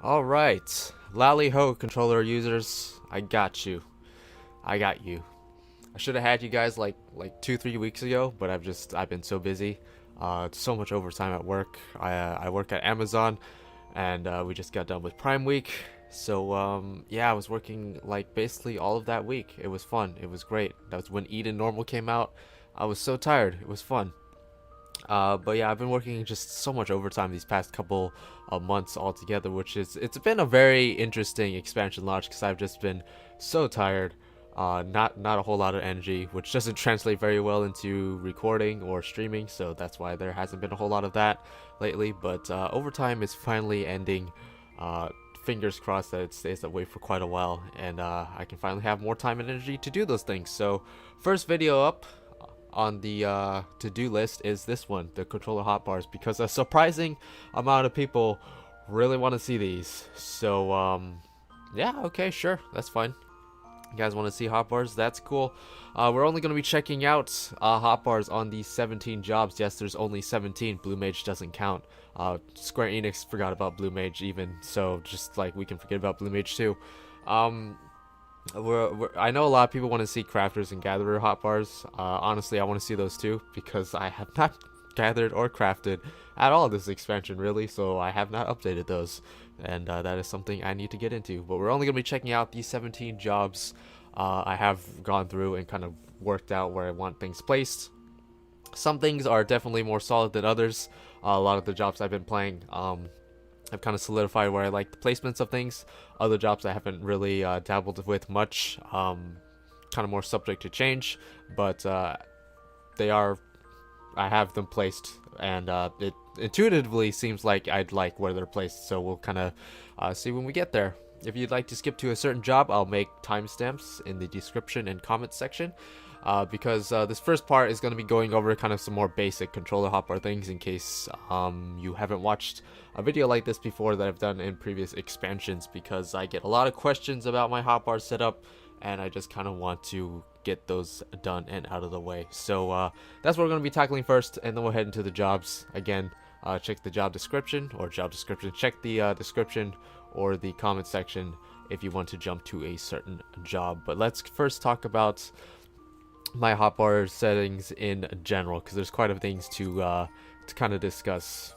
All right, Lally Ho controller users, I got you. I got you. I should have had you guys like 2 3 weeks ago, but I've been so busy. So much overtime at work. I work at Amazon, and we just got done with Prime Week. So yeah, I was working like basically all of that week. It was fun. It was great. That was when Eden Normal came out. I was so tired. It was fun. But yeah, I've been working just so much overtime these past couple of months altogether, which is it's been a very interesting expansion launch because I've just been so tired. Not a whole lot of energy, which doesn't translate very well into recording or streaming, so that's why there hasn't been a whole lot of that lately. But overtime is finally ending. Uh, Fingers crossed that it stays that way for quite a while, and I can finally have more time and energy to do those things. So, first video up on the to-do list is this one, the controller hotbars, because a surprising amount of people really want to see these. So yeah, okay, sure, that's fine. You guys want to see hotbars? That's cool. We're only going to be checking out hotbars on these 17 jobs. Yes, there's only 17. Blue Mage doesn't count. Square Enix forgot about Blue Mage even, so just like we can forget about Blue Mage too. Um, I know a lot of people want to see crafters and gatherer hotbars. Honestly, I want to see those too because I have not gathered or crafted at all this expansion really, so I have not updated those, and that is something I need to get into. But we're only going to be checking out these 17 jobs. I have gone through and kind of worked out where I want things placed. Some things are definitely more solid than others. A lot of the jobs I've been playing, I've kind of solidified where I like the placements of things. Other jobs I haven't really dabbled with much, kind of more subject to change, but they are, I have them placed, and it intuitively seems like I'd like where they're placed, so we'll kind of see when we get there. If you'd like to skip to a certain job, I'll make timestamps in the description and comments section. Because this first part is going to be going over kind of some more basic controller hotbar things in case you haven't watched a video like this before that I've done in previous expansions, because I get a lot of questions about my hotbar setup and I just kind of want to get those done and out of the way. So that's what we're going to be tackling first, and then we'll head into the jobs. Again, check the job description, check the description or the comment section if you want to jump to a certain job. But let's first talk about my hotbar settings in general, because there's quite a things to kind of discuss.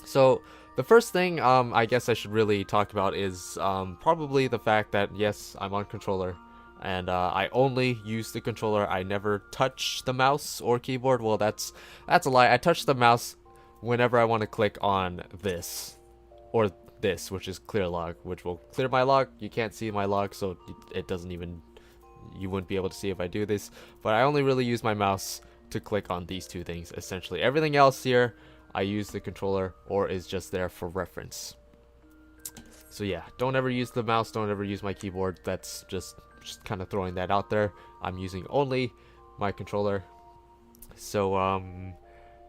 So the first thing I guess I should really talk about is probably the fact that yes, I'm on controller, and I only use the controller. I never touch the mouse or keyboard. Well, that's a lie. I touch the mouse whenever I want to click on this or this, which is clear log, which will clear my log. You can't see my log, so it doesn't even, you wouldn't be able to see if I do this, but I only really use my mouse to click on these two things. Essentially everything else here I use the controller or is just there for reference. So yeah, don't ever use the mouse, don't ever use my keyboard. That's just kind of throwing that out there. I'm using only my controller. So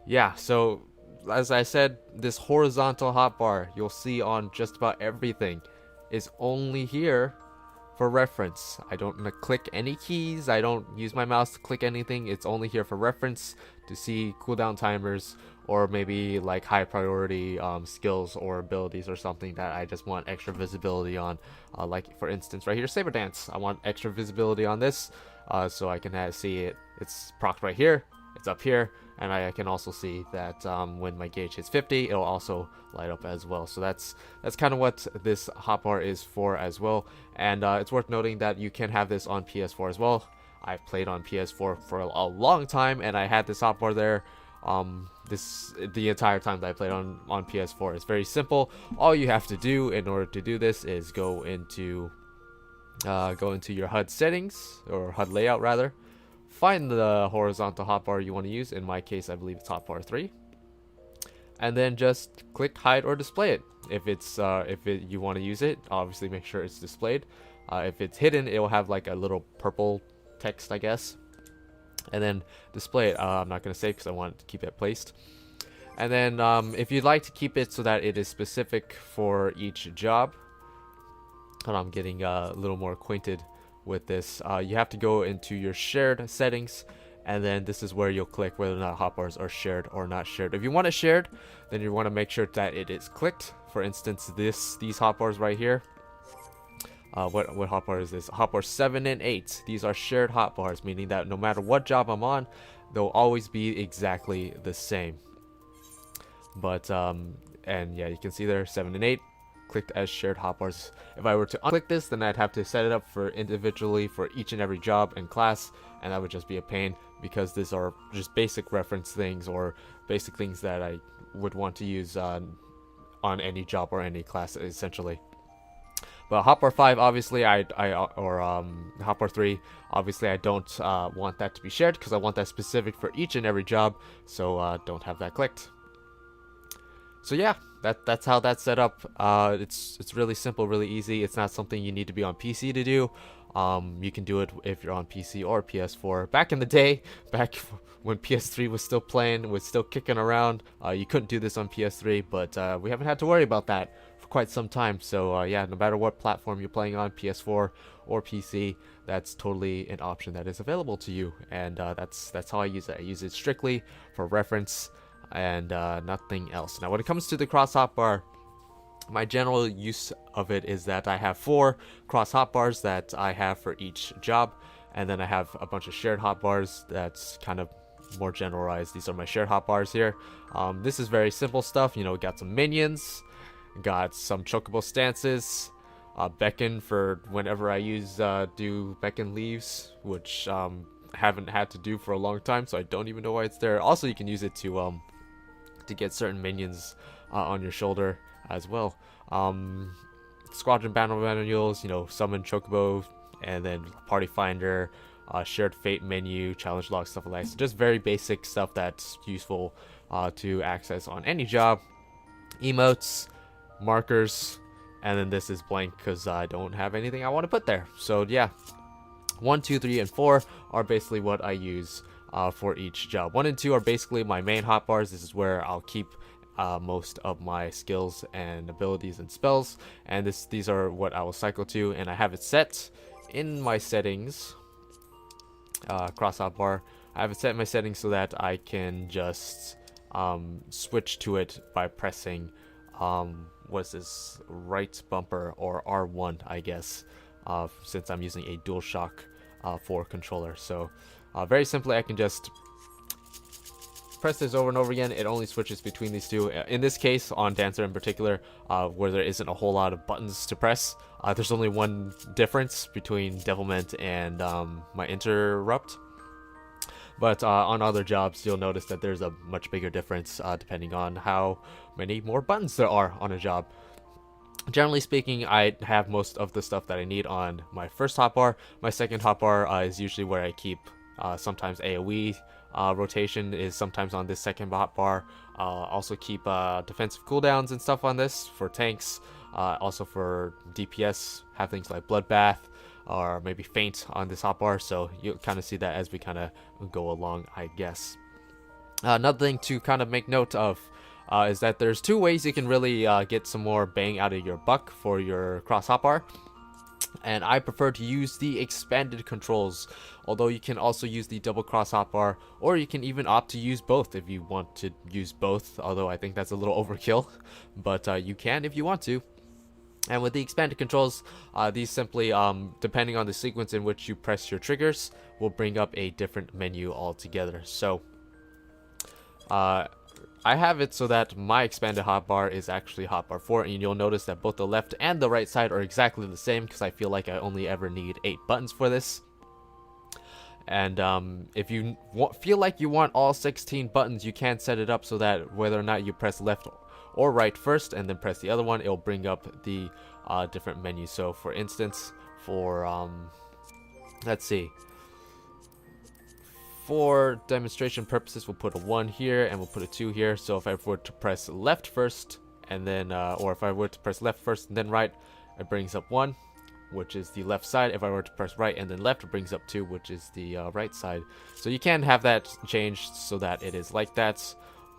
yeah, so as I said, this horizontal hotbar you'll see on just about everything is only here for reference. I don't click any keys. I don't use my mouse to click anything. It's only here for reference to see cooldown timers, or maybe like high priority skills or abilities or something that I just want extra visibility on. Like for instance right here, Saber Dance. I want extra visibility on this so I can see it. It's procced right here. It's up here, and I can also see that when my gauge hits 50, it'll also light up as well. So that's kind of what this hotbar is for as well. And it's worth noting that you can have this on PS4 as well. I've played on PS4 for a long time, and I had this hotbar there the entire time that I played on PS4. It's very simple. All you have to do in order to do this is go into your HUD settings, or HUD layout rather. Find the horizontal hotbar you want to use. In my case, I believe it's hotbar 3, and then just click hide or display it. If you want to use it, obviously make sure it's displayed. If it's hidden, it will have like a little purple text, I guess, and then display it. I'm not going to save because I want to keep it placed. And then if you'd like to keep it so that it is specific for each job, and I'm getting a little more acquainted with this, you have to go into your shared settings and then this is where you'll click whether or not hotbars are shared or not shared. If you want it shared, then you want to make sure that it is clicked. For instance, these hotbars right here. What hotbar is this? Hotbar 7 and 8. These are shared hotbars, meaning that no matter what job I'm on, they'll always be exactly the same. But and yeah, you can see there 7 and 8 clicked as shared hotbars. If I were to unclick this, then I'd have to set it up for individually for each and every job and class, and that would just be a pain because these are just basic reference things or basic things that I would want to use on any job or any class essentially. But hotbar 5, obviously, hotbar 3, obviously, I don't want that to be shared because I want that specific for each and every job, so don't have that clicked. So yeah, that's how that's set up. It's really simple, really easy. It's not something you need to be on PC to do. You can do it if you're on PC or PS4. Back in the day, back when PS3 was still playing, was still kicking around, you couldn't do this on PS3, but we haven't had to worry about that for quite some time. So yeah, no matter what platform you're playing on, PS4 or PC, that's totally an option that is available to you. And that's how I use it. I use it strictly for reference and nothing else. Now when it comes to the cross hotbar, my general use of it is that I have 4 cross hotbars that I have for each job, and then I have a bunch of shared hotbars that's kind of more generalized. These are my shared hotbars here. This is very simple stuff, you know, got some minions, got some chocobo stances, beckon for whenever I do beckon leaves, which haven't had to do for a long time, so I don't even know why it's there. Also, you can use it to get certain minions on your shoulder as well. Squadron battle manuals, you know, summon chocobo, and then party finder, shared fate menu, challenge log, stuff like that. So just very basic stuff that's useful to access on any job. Emotes, markers, and then this is blank because I don't have anything I want to put there. So yeah, 1, 2, 3, and 4 are basically what I use for each job. 1 and 2 are basically my main hotbars. This is where I'll keep most of my skills and abilities and spells, and these are what I will cycle to, and I have it set in my settings. Cross hotbar, I have it set in my settings so that I can just switch to it by pressing what's this, right bumper or R1, I guess, since I'm using a DualShock 4 controller. So very simply, I can just press this over and over again. It only switches between these two. In this case, on Dancer in particular, where there isn't a whole lot of buttons to press, there's only one difference between Devilment and my Interrupt. But on other jobs, you'll notice that there's a much bigger difference depending on how many more buttons there are on a job. Generally speaking, I have most of the stuff that I need on my first hotbar. My second hotbar is usually where I keep sometimes AoE. Rotation is sometimes on this second hotbar. Also keep defensive cooldowns and stuff on this for tanks. Also for DPS, have things like Bloodbath or maybe Faint on this hotbar. So you'll kind of see that as we kind of go along, I guess. Another thing to kind of make note of is that there's 2 ways you can really get some more bang out of your buck for your cross hotbar. And I prefer to use the expanded controls, although you can also use the double cross hotbar, or you can even opt to use both if you want to use both, although I think that's a little overkill, but you can if you want to. And with the expanded controls, these simply, depending on the sequence in which you press your triggers, will bring up a different menu altogether. So I have it so that my expanded hotbar is actually hotbar 4, and you'll notice that both the left and the right side are exactly the same because I feel like I only ever need 8 buttons for this. And if you feel like you want all 16 buttons, you can set it up so that whether or not you press left or right first and then press the other one, it'll bring up the different menus. So for instance, for let's see, for demonstration purposes, we'll put a 1 here and we'll put a 2 here. So if I were to press left first and then or if I were to press left first and then right, it brings up 1, which is the left side. If I were to press right and then left, it brings up 2, which is the right side. So you can have that changed so that it is like that,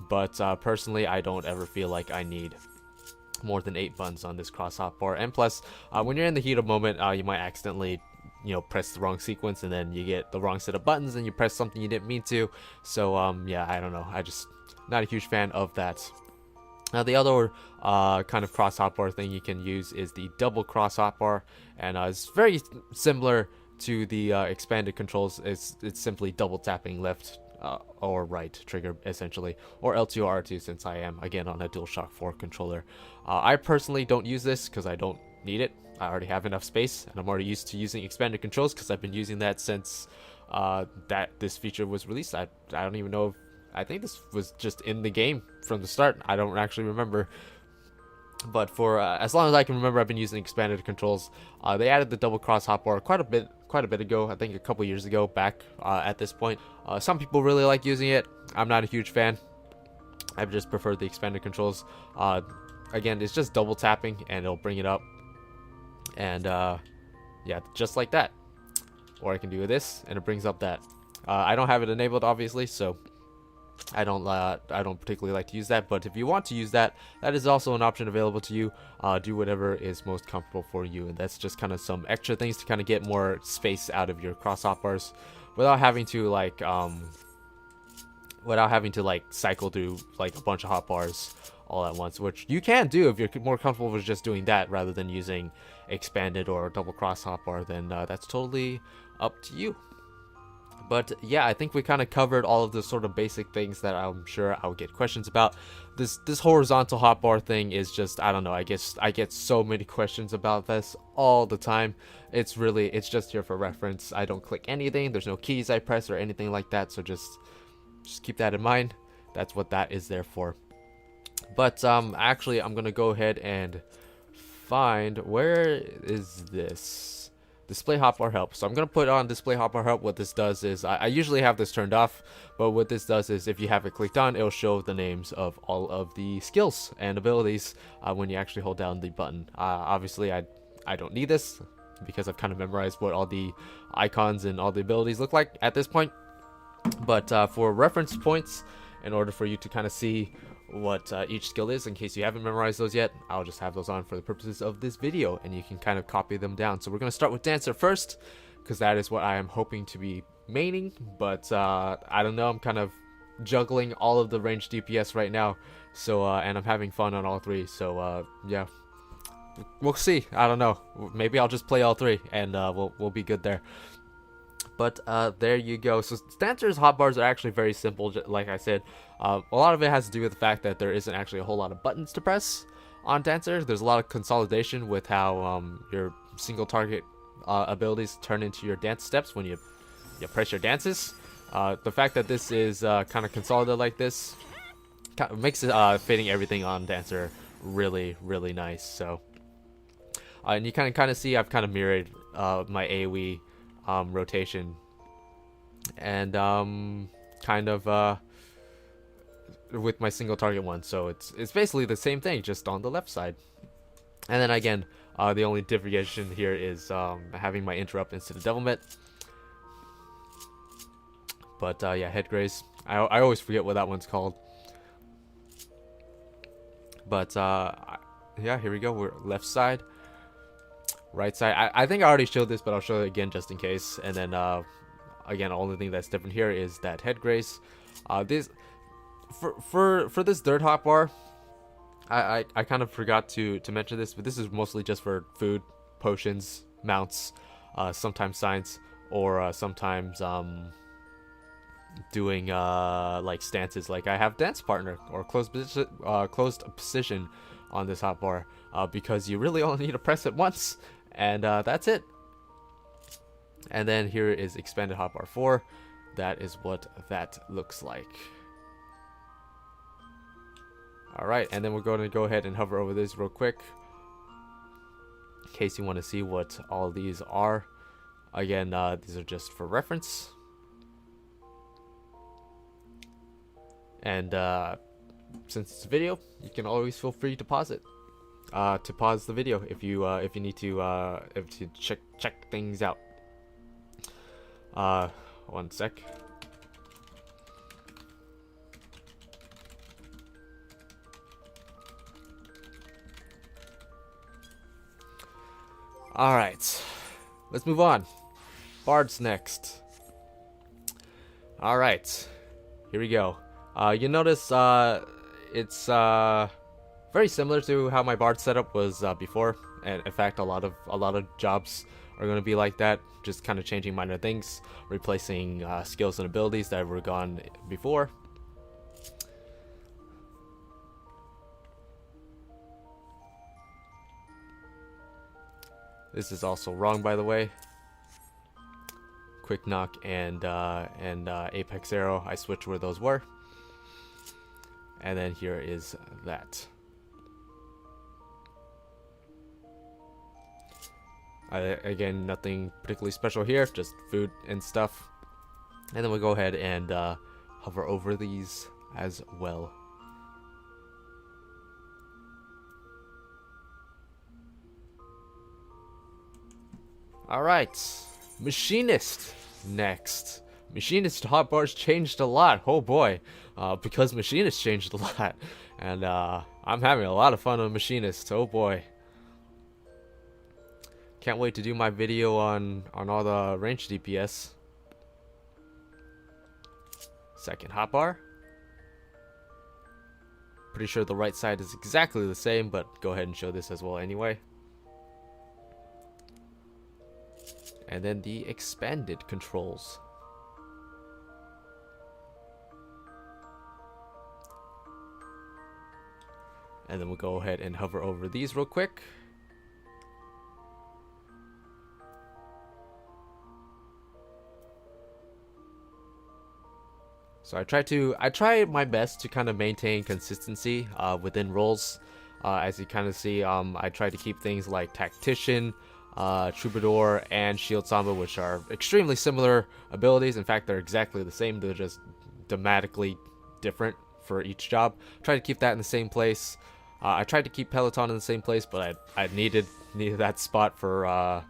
but personally I don't ever feel like I need more than 8 buttons on this cross hotbar. And plus, when you're in the heat of moment, you might accidentally you know, press the wrong sequence and then you get the wrong set of buttons and you press something you didn't mean to. So yeah, I don't know, I just not a huge fan of that. Now the other kind of cross hotbar thing you can use is the double cross hotbar, and it's very similar to the expanded controls. It's simply double tapping left or right trigger essentially, or L2 or R2, since I am again on a DualShock 4 controller. I personally don't use this because I don't need it. I already have enough space, and I'm already used to using expanded controls because I've been using that since that this feature was released. I don't even know if, I think this was just in the game from the start. I don't actually remember. But for as long as I can remember, I've been using expanded controls. They added the double cross hotbar quite a bit ago. I think a couple years ago back at this point. Some people really like using it. I'm not a huge fan. I just prefer the expanded controls. Again, it's just double tapping and it'll bring it up. And yeah, just like that. Or I can do this and it brings up that. I don't have it enabled, obviously, so I don't particularly like to use that. But if you want to use that, that is also an option available to you. Do whatever is most comfortable for you, and that's just kind of some extra things to kind of get more space out of your cross hotbars without having to cycle through like a bunch of hotbars all at once, which you can do if you're more comfortable with just doing that rather than using expanded or double cross hotbar. Then that's totally up to you. But yeah, I think we kind of covered all of the sort of basic things that I'm sure I'll get questions about. This horizontal hotbar thing is just, I don't know, I guess I get so many questions about this all the time. It's just here for reference. I don't click anything. There's no keys I press or anything like that. So just keep that in mind. That's what that is there for. But actually, I'm gonna go ahead and find, where is this? Display hotbar help. So I'm gonna put on display hotbar help. What this does is, I usually have this turned off, but what this does is if you have it clicked on, it'll show the names of all of the skills and abilities when you actually hold down the button. Obviously I don't need this because I've kind of memorized what all the icons and all the abilities look like at this point. But for reference points, in order for you to kind of see what each skill is, in case you haven't memorized those yet, I'll just have those on for the purposes of this video, and you can kind of copy them down. So we're going to start with Dancer first, because that is what I am hoping to be maining, but I don't know, I'm kind of juggling all of the ranged DPS right now, so and I'm having fun on all three, so yeah, we'll see. I don't know, maybe I'll just play all three, and we'll be good there. But there you go. So Dancer's hotbars are actually very simple, like I said. A lot of it has to do with the fact that there isn't actually a whole lot of buttons to press on Dancer. There's a lot of consolidation with how your single target abilities turn into your dance steps when you press your dances. The fact that this is kind of consolidated like this makes it fitting everything on Dancer really, really nice. So and you kind of see I've kind of mirrored my AoE rotation and kind of with my single target one, so it's basically the same thing, just on the left side. And then again, the only differentiation here is having my interrupt instead of devilment. But yeah, head graze, I always forget what that one's called. But yeah, here we go. We're left side, right side. I think I already showed this, but I'll show it again just in case. And then again, the only thing that's different here is that head grace. This for this third hotbar, I kind of forgot to mention this, but this is mostly just for food, potions, mounts, sometimes signs, or sometimes doing like stances. Like I have dance partner or closed position on this hotbar because you really only need to press it once, and that's it. And then here is expanded hotbar 4. That is what that looks like. Alright, and then we're going to go ahead and hover over this real quick in case you want to see what all of these are. Again, these are just for reference. And since it's a video, you can always feel free to pause it. To pause the video if you need to check things out. One sec. All right, let's move on. Bard's next. Alright, here we go. You notice it's very similar to how my Bard setup was before, and in fact a lot of jobs are going to be like that, just kind of changing minor things, replacing skills and abilities that were gone before. This is also wrong, by the way. Quick knock and apex arrow, I switched where those were, and then here is that. Again, nothing particularly special here, just food and stuff. And then we'll go ahead and hover over these as well. Alright, Machinist next. Machinist hotbars changed a lot, oh boy, because Machinist changed a lot. And I'm having a lot of fun on Machinist, oh boy. Can't wait to do my video on all the range DPS. Second hotbar. Pretty sure the right side is exactly the same, but go ahead and show this as well anyway. And then the expanded controls. And then we'll go ahead and hover over these real quick. So I try my best to kind of maintain consistency within roles. As you kind of see, I try to keep things like Tactician, Troubadour, and Shield Samba, which are extremely similar abilities. In fact, they're exactly the same. They're just dramatically different for each job. Try to keep that in the same place. I tried to keep Peloton in the same place, but I needed that spot for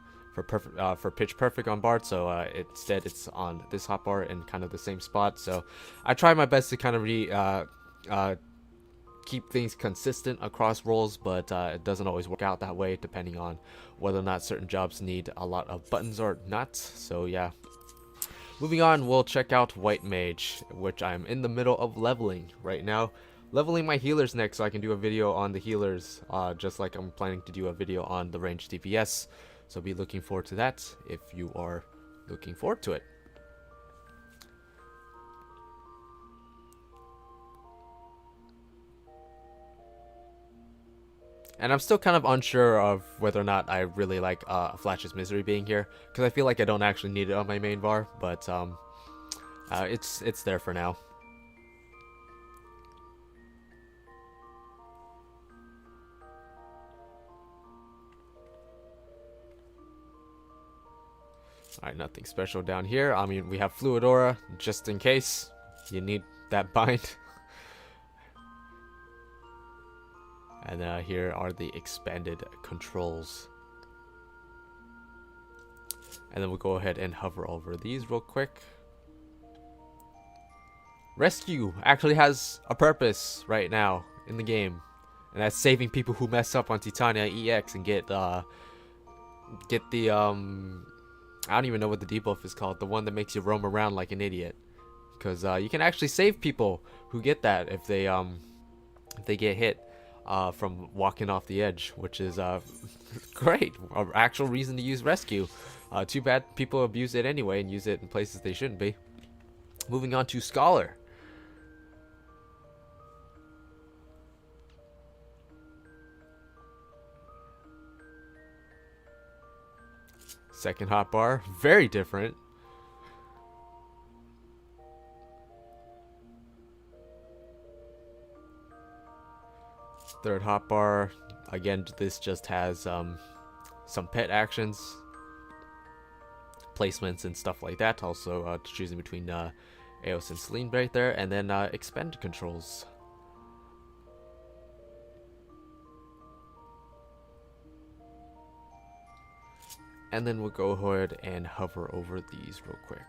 Pitch Perfect on Bard, so instead it's on this hotbar in kind of the same spot. So I try my best to kind of keep things consistent across roles, but it doesn't always work out that way depending on whether or not certain jobs need a lot of buttons or not. So yeah. Moving on, we'll check out White Mage, which I'm in the middle of leveling right now. Leveling my healers next so I can do a video on the healers, just like I'm planning to do a video on the range DPS. So be looking forward to that if you are looking forward to it. And I'm still kind of unsure of whether or not I really like Flash's Misery being here, because I feel like I don't actually need it on my main bar, but it's there for now. Alright, nothing special down here. I mean, we have Fluidora, just in case you need that bind. And here are the expanded controls. And then we'll go ahead and hover over these real quick. Rescue actually has a purpose right now in the game. And that's saving people who mess up on Titania EX and get the I don't even know what the debuff is called. The one that makes you roam around like an idiot. Because you can actually save people who get that if they get hit from walking off the edge, which is great. An actual reason to use rescue. Too bad people abuse it anyway and use it in places they shouldn't be. Moving on to Scholar. Second hotbar, very different. Third hotbar, again, this just has some pet actions, placements and stuff like that. Also choosing between Eos and Celine right there, and then expanded controls. And then we'll go ahead and hover over these real quick.